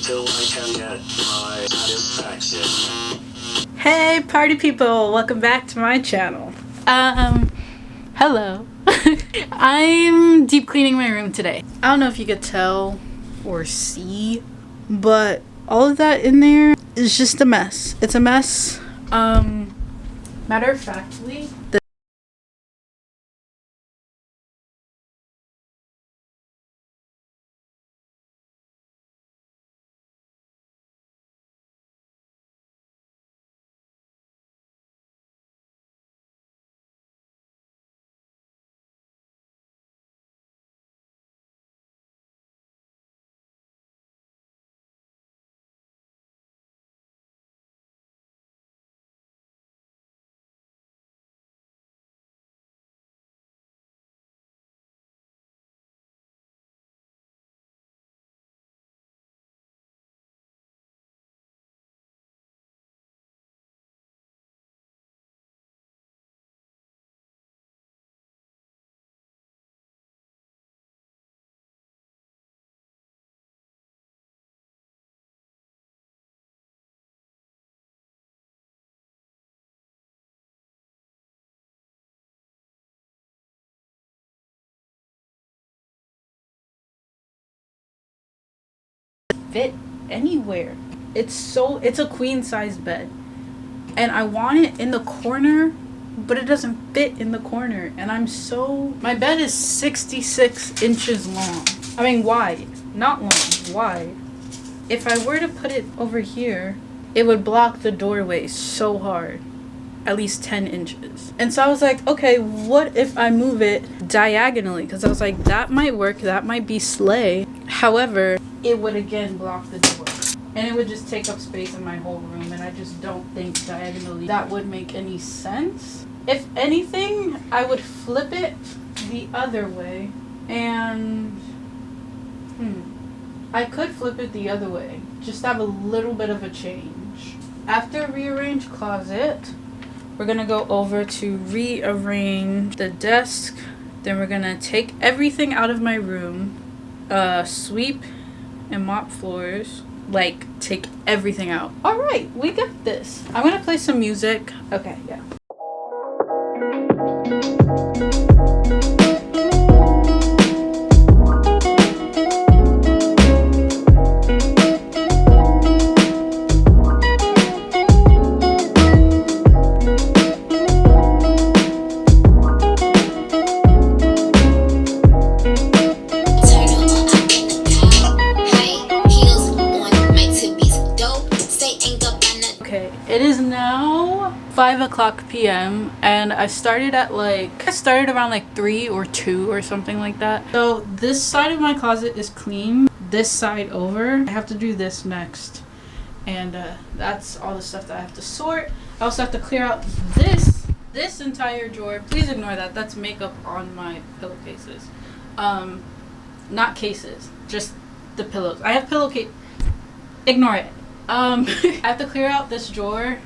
till I can get my satisfaction. Hey party people, welcome back to my channel. Hello. I'm deep cleaning my room today. I don't know if you could tell or see, but all of that in there is just a mess. It's a mess. Matter of factly, the fit anywhere. It's a queen size bed, and I want it in the corner, but it doesn't fit in the corner. And my bed is 66 inches long. I mean wide, not long, wide. If I were to put it over here, it would block the doorway so hard, at least 10 inches. And so I was like, okay, what if I move it diagonally? Because I was like, that might work, that might be slay. However, it would again block the door, and it would just take up space in my whole room, and I just don't think diagonally that would make any sense. If anything, I would flip it the other way, and I could flip it the other way, just have a little bit of a change. After rearrange closet, we're gonna go over to rearrange the desk. Then we're gonna take everything out of my room, sweep and mop floors, like take everything out. All right, we got this. I'm gonna play some music. Okay, yeah. It is now 5:00 p.m. and I started around like 3 or 2 or something like that. So this side of my closet is clean. This side over, I have to do this next, and that's all the stuff that I have to sort. I also have to clear out this entire drawer. Please ignore that. That's makeup on my pillowcases. Not cases, just the pillows. I have pillowcase. Ignore it. I have to clear out this drawer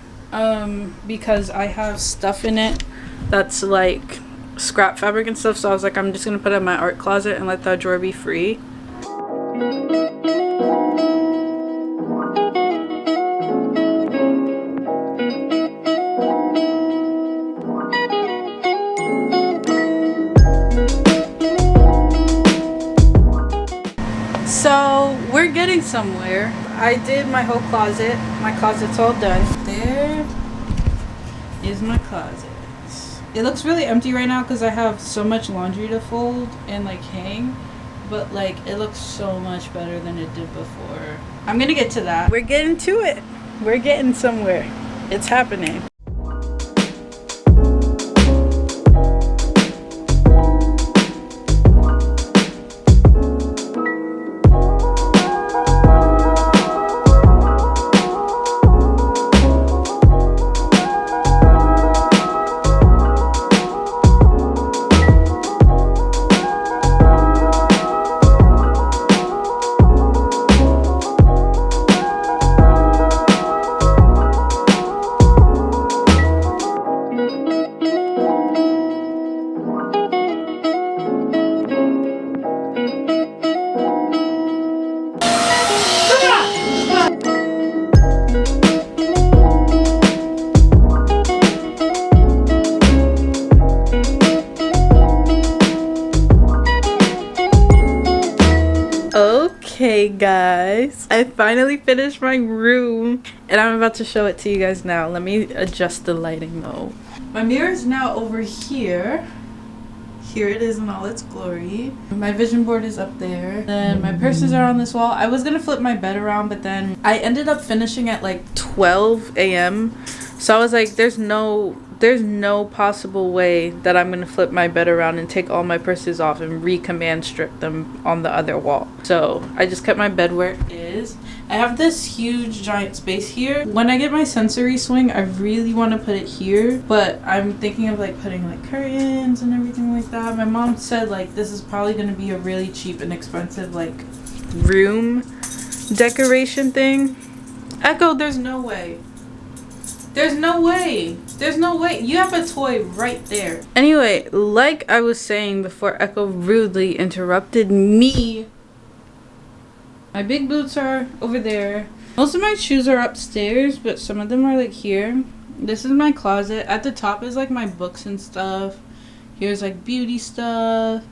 because I have stuff in it that's like scrap fabric and stuff, so I was like, I'm just gonna put it in my art closet and let that drawer be free. So we're getting somewhere. I did my whole closet. My closet's all done. There is my closet. It looks really empty right now because I have so much laundry to fold and like hang, but like it looks so much better than it did before. I'm gonna get to that. We're getting to it. We're getting somewhere. It's happening. guys, I finally finished my room and I'm about to show it to you guys now. Let me adjust the lighting though. My mirror is now over here. Here it is in all its glory. My vision board is up there. Then my purses are on this wall. I was gonna flip my bed around, but then I ended up finishing at like 12 a.m. So I was like, there's no possible way that I'm gonna flip my bed around and take all my purses off and recommand strip them on the other wall. So I just kept my bed where it is. I have this huge giant space here. When I get my sensory swing, I really want to put it here, but I'm thinking of like putting like curtains and everything like that. My mom said like this is probably gonna be a really cheap and expensive like room decoration thing. Echo, there's no way. There's no way. There's no way. You have a toy right there. Anyway, like I was saying before Echo rudely interrupted me, my big boots are over there. Most of my shoes are upstairs, but some of them are like here. This is my closet. At the top is like my books and stuff. Here's like beauty stuff.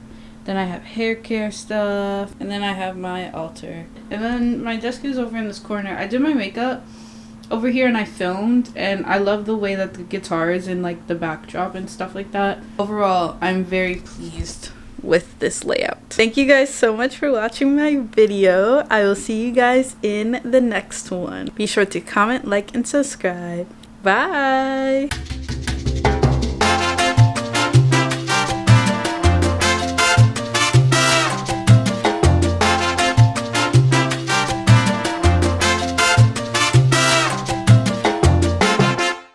Then I have hair care stuff. And then I have my altar. And then my desk is over in this corner. I did my makeup over here and I filmed, and I love the way that the guitar is in like the backdrop and stuff like that. Overall, I'm very pleased with this layout. Thank you guys so much for watching my video. I will see you guys in the next one. Be sure to comment, like, and subscribe. Bye!